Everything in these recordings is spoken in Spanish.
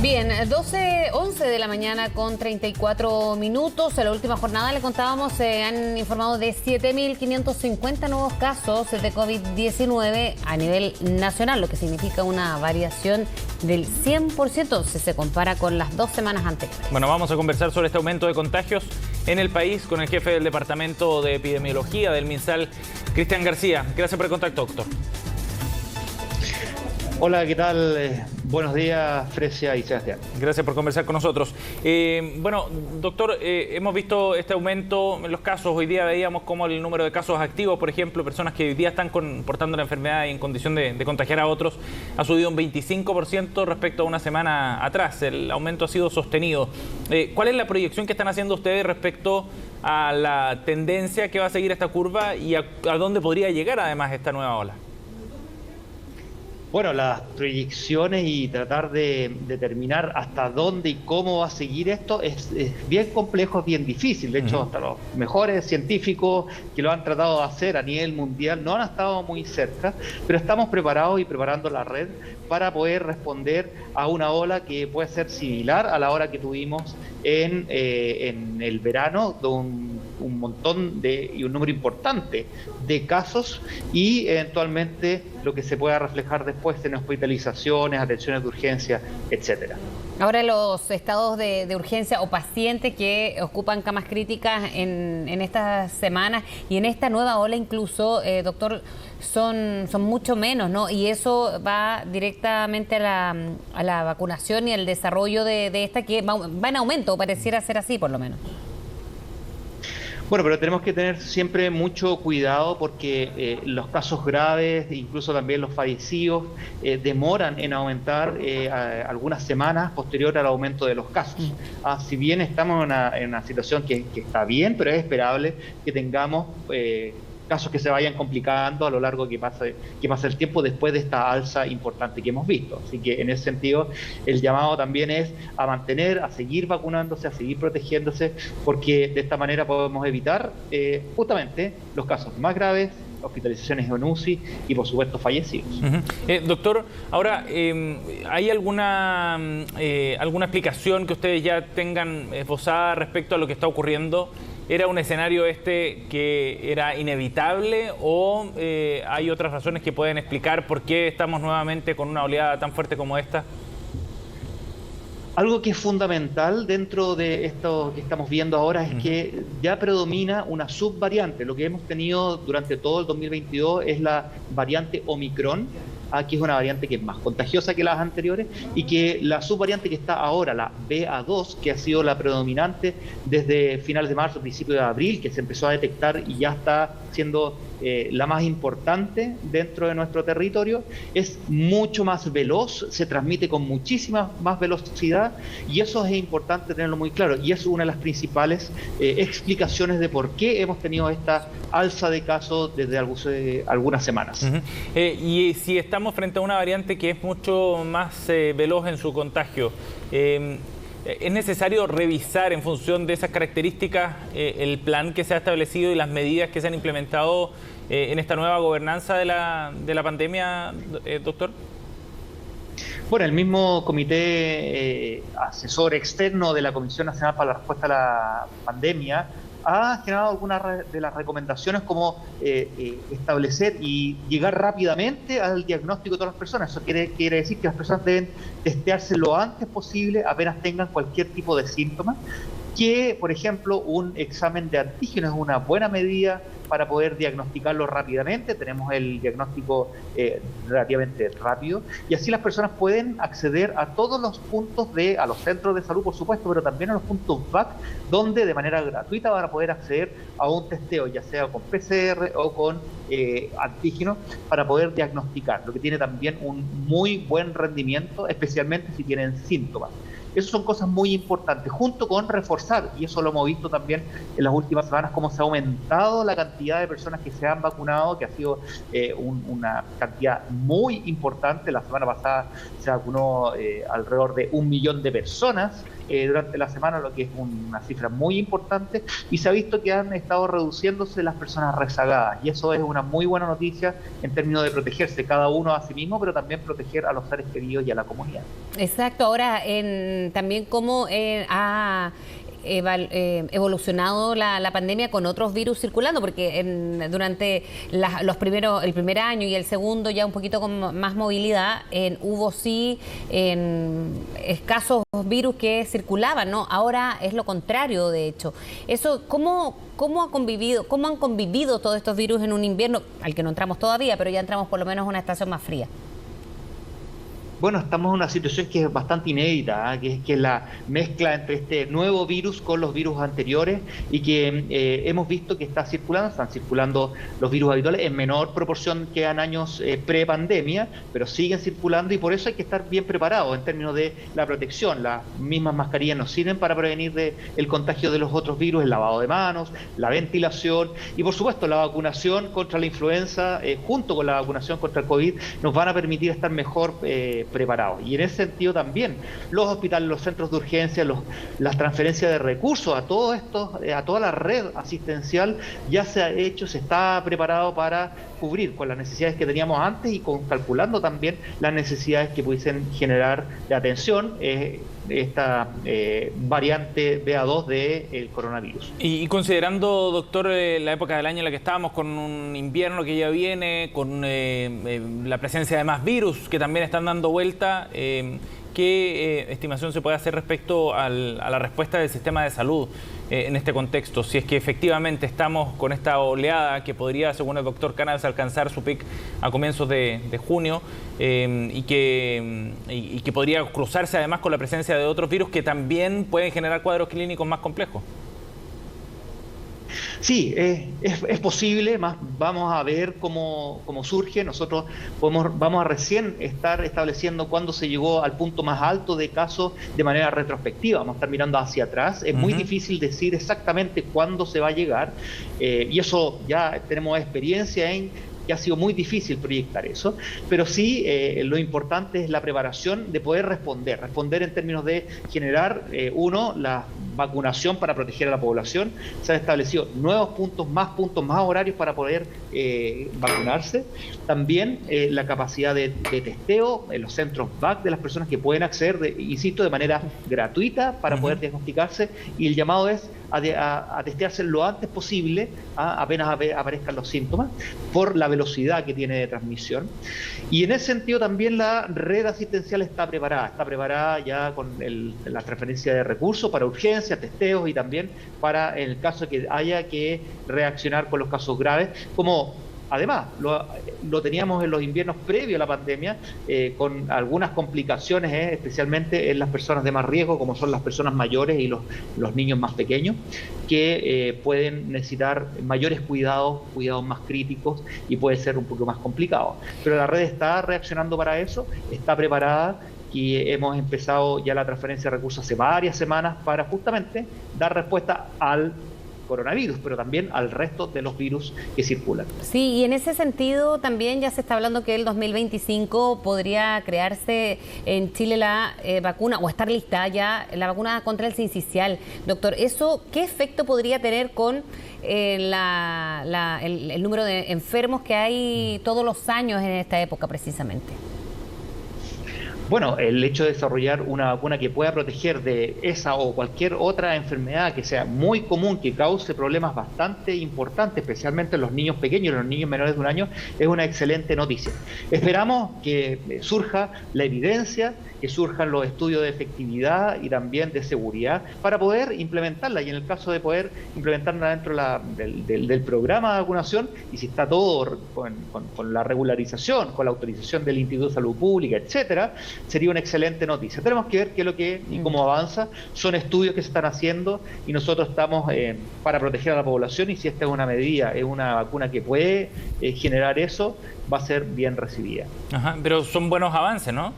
Bien, 11 de la mañana con 34 minutos. En la última jornada le contábamos, se han informado de 7.550 nuevos casos de COVID-19 a nivel nacional, lo que significa una variación del 100% si se compara con las 2 semanas anteriores. Bueno, vamos a conversar sobre este aumento de contagios en el país con el jefe del Departamento de Epidemiología del MinSal, Cristian García. Gracias por el contacto, doctor. Hola, ¿qué tal? Buenos días, Fresia y Sebastián. Gracias por conversar con nosotros. Bueno, doctor, hemos visto este aumento en los casos. Hoy día veíamos cómo el número de casos activos, por ejemplo, personas que hoy día están portando la enfermedad y en condición de contagiar a otros, ha subido un 25% respecto a una semana atrás. El aumento ha sido sostenido. ¿Cuál es la proyección que están haciendo ustedes respecto a la tendencia que va a seguir esta curva y a dónde podría llegar además esta nueva ola? Bueno, las proyecciones y tratar de determinar hasta dónde y cómo va a seguir esto es bien complejo, es bien difícil. De hecho, hasta los mejores científicos que lo han tratado de hacer a nivel mundial no han estado muy cerca, pero estamos preparados y preparando la red para poder responder a una ola que puede ser similar a la ola que tuvimos en el verano, de un montón y un número importante de casos y eventualmente lo que se pueda reflejar después en hospitalizaciones, atenciones de urgencia, etcétera. Ahora, los estados de urgencia o pacientes que ocupan camas críticas en estas semanas y en esta nueva ola incluso, doctor, son mucho menos, ¿no? Y eso va directamente a la vacunación y al desarrollo de esta que va en aumento, pareciera ser así por lo menos. Bueno, pero tenemos que tener siempre mucho cuidado porque los casos graves, incluso también los fallecidos, demoran en aumentar algunas semanas posterior al aumento de los casos. Si bien estamos en una situación que está bien, pero es esperable que tengamos casos que se vayan complicando a lo largo que pase el tiempo después de esta alza importante que hemos visto. Así que en ese sentido el llamado también es a mantener, a seguir vacunándose, a seguir protegiéndose, porque de esta manera podemos evitar justamente los casos más graves, hospitalizaciones en UCI y por supuesto fallecidos. Doctor, ahora, ¿hay alguna explicación que ustedes ya tengan esbozada respecto a lo que está ocurriendo? ¿Era un escenario que era inevitable o hay otras razones que pueden explicar por qué estamos nuevamente con una oleada tan fuerte como esta? Algo que es fundamental dentro de esto que estamos viendo ahora es que ya predomina una subvariante. Lo que hemos tenido durante todo el 2022 es la variante Omicron, que es una variante que es más contagiosa que las anteriores, y que la subvariante que está ahora, la BA2, que ha sido la predominante desde finales de marzo, principios de abril, que se empezó a detectar y ya está siendo la más importante dentro de nuestro territorio, es mucho más veloz, se transmite con muchísima más velocidad y eso es importante tenerlo muy claro y es una de las principales explicaciones de por qué hemos tenido esta alza de casos desde algunas semanas. Y si estamos frente a una variante que es mucho más veloz en su contagio, ¿es necesario revisar en función de esas características el plan que se ha establecido y las medidas que se han implementado en esta nueva gobernanza de la pandemia, doctor? Bueno, el mismo comité asesor externo de la Comisión Nacional para la Respuesta a la Pandemia ha generado algunas de las recomendaciones como establecer y llegar rápidamente al diagnóstico de todas las personas. Eso quiere decir que las personas deben testearse lo antes posible apenas tengan cualquier tipo de síntoma, que por ejemplo un examen de antígenos es una buena medida para poder diagnosticarlo rápidamente. Tenemos el diagnóstico relativamente rápido y así las personas pueden acceder a todos los puntos a los centros de salud, por supuesto, pero también a los puntos VAC, donde de manera gratuita van a poder acceder a un testeo, ya sea con PCR o con antígenos, para poder diagnosticar, lo que tiene también un muy buen rendimiento, especialmente si tienen síntomas. Esas son cosas muy importantes, junto con reforzar, y eso lo hemos visto también en las últimas semanas, cómo se ha aumentado la cantidad de personas que se han vacunado, que ha sido una cantidad muy importante. La semana pasada se vacunó alrededor de 1 millón de personas durante la semana, lo que es una cifra muy importante, y se ha visto que han estado reduciéndose las personas rezagadas, y eso es una muy buena noticia en términos de protegerse cada uno a sí mismo, pero también proteger a los seres queridos y a la comunidad. Exacto. Ahora, también cómo ha evolucionado la pandemia con otros virus circulando, porque durante el primer año y el segundo, ya un poquito con más movilidad, hubo sí escasos virus que circulaban, ¿no? Ahora es lo contrario, de hecho. Eso, ¿cómo han convivido todos estos virus en un invierno al que no entramos todavía, pero ya entramos por lo menos a una estación más fría? Bueno, estamos en una situación que es bastante inédita, que es la mezcla entre este nuevo virus con los virus anteriores, y que hemos visto que están circulando los virus habituales en menor proporción que en años pre-pandemia, pero siguen circulando, y por eso hay que estar bien preparados en términos de la protección. Las mismas mascarillas nos sirven para prevenir el contagio de los otros virus, el lavado de manos, la ventilación y, por supuesto, la vacunación contra la influenza, junto con la vacunación contra el COVID, nos van a permitir estar mejor preparados. Y en ese sentido también los hospitales, los centros de urgencia, las transferencias de recursos a todo esto, a toda la red asistencial ya se ha hecho, se está preparado para cubrir con las necesidades que teníamos antes y calculando también las necesidades que pudiesen generar de atención esta variante BA2 del coronavirus. Y considerando, doctor, la época del año en la que estábamos, con un invierno que ya viene, con la presencia de más virus que también están dando vuelta, ¿qué estimación se puede hacer respecto a la respuesta del sistema de salud en este contexto? Si es que efectivamente estamos con esta oleada que podría, según el doctor Canals, alcanzar su pic a comienzos de junio, y que podría cruzarse además con la presencia de otros virus que también pueden generar cuadros clínicos más complejos. Sí, es posible, más vamos a ver cómo surge. Nosotros vamos a recién estar estableciendo cuándo se llegó al punto más alto de casos de manera retrospectiva. Vamos a estar mirando hacia atrás. Es muy difícil decir exactamente cuándo se va a llegar, y eso ya tenemos experiencia en que ha sido muy difícil proyectar eso, pero sí lo importante es la preparación de poder responder en términos de generar, la vacunación para proteger a la población. Se han establecido nuevos puntos más horarios para poder vacunarse. También la capacidad de testeo en los centros VAC de las personas que pueden acceder, insisto, de manera gratuita para poder diagnosticarse, y el llamado es a testearse lo antes posible, apenas aparezcan los síntomas, por la velocidad que tiene de transmisión. Y en ese sentido también la red asistencial está preparada ya con la transferencia de recursos para urgencias, testeos, y también para el caso que haya que reaccionar con los casos graves, como además lo teníamos en los inviernos previos a la pandemia, con algunas complicaciones, especialmente en las personas de más riesgo, como son las personas mayores y los niños más pequeños, que pueden necesitar mayores cuidados más críticos, y puede ser un poco más complicado. Pero la red está reaccionando para eso, está preparada, y hemos empezado ya la transferencia de recursos hace varias semanas para justamente dar respuesta al coronavirus, pero también al resto de los virus que circulan. Sí, y en ese sentido también ya se está hablando que el 2025 podría crearse en Chile la vacuna, o estar lista ya la vacuna contra el sincicial. Doctor, ¿eso qué efecto podría tener con el número de enfermos que hay todos los años en esta época precisamente? Bueno, el hecho de desarrollar una vacuna que pueda proteger de esa o cualquier otra enfermedad que sea muy común, que cause problemas bastante importantes, especialmente en los niños pequeños, en los niños menores de 1 año, es una excelente noticia. Esperamos que surja la evidencia, que surjan los estudios de efectividad y también de seguridad para poder implementarla, y en el caso de poder implementarla dentro del programa de vacunación, y si está todo con la regularización, con la autorización del Instituto de Salud Pública, etcétera, sería una excelente noticia. Tenemos que ver qué es lo que y cómo avanza. Son estudios que se están haciendo, y nosotros estamos para proteger a la población, y si esta es una medida, es una vacuna que puede generar eso, va a ser bien recibida. Ajá, pero son buenos avances, ¿no?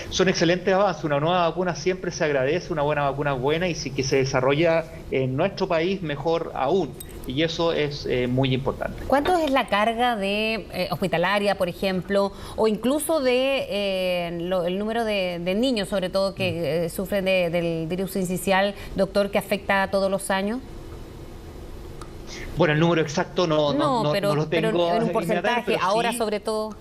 Son excelentes avances. Una nueva vacuna siempre se agradece, una buena vacuna es buena y si que se desarrolla en nuestro país, mejor aún. Y eso es muy importante. ¿Cuánto es la carga de hospitalaria, por ejemplo, o incluso de el número de niños, sobre todo, que sufren del virus sincicial, doctor, que afecta todos los años? Bueno, el número exacto no lo tengo. Pero en un porcentaje, pero ahora sí, sobre todo.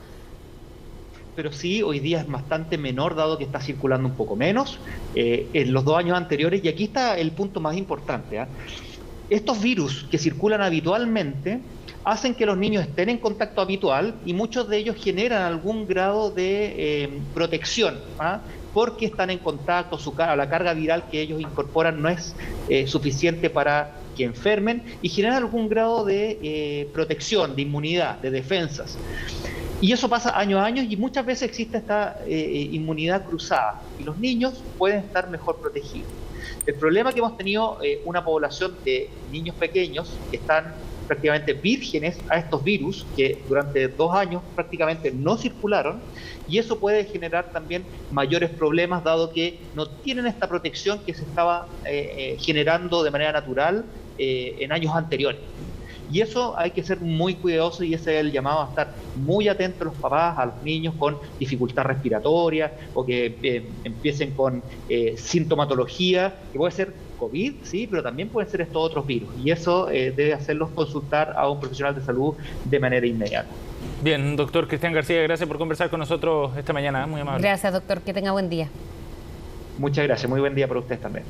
pero sí, hoy día es bastante menor, dado que está circulando un poco menos en los 2 años anteriores. Y aquí está el punto más importante, ¿eh? Estos virus que circulan habitualmente hacen que los niños estén en contacto habitual y muchos de ellos generan algún grado de protección, ¿ah? Porque están en contacto, la carga viral que ellos incorporan no es suficiente para que enfermen y generan algún grado de protección, de inmunidad, de defensas. Y eso pasa año a año y muchas veces existe esta inmunidad cruzada y los niños pueden estar mejor protegidos. El problema que hemos tenido una población de niños pequeños que están prácticamente vírgenes a estos virus, que durante 2 años prácticamente no circularon, y eso puede generar también mayores problemas, dado que no tienen esta protección que se estaba generando de manera natural en años anteriores. Y eso hay que ser muy cuidadoso y ese es el llamado a estar muy atentos los papás, a los niños con dificultad respiratoria o que empiecen con sintomatología, que puede ser COVID, sí, pero también pueden ser estos otros virus. Y eso debe hacerlos consultar a un profesional de salud de manera inmediata. Bien, doctor Cristian García, gracias por conversar con nosotros esta mañana, muy amable. Gracias, doctor, que tenga buen día. Muchas gracias, muy buen día para ustedes también.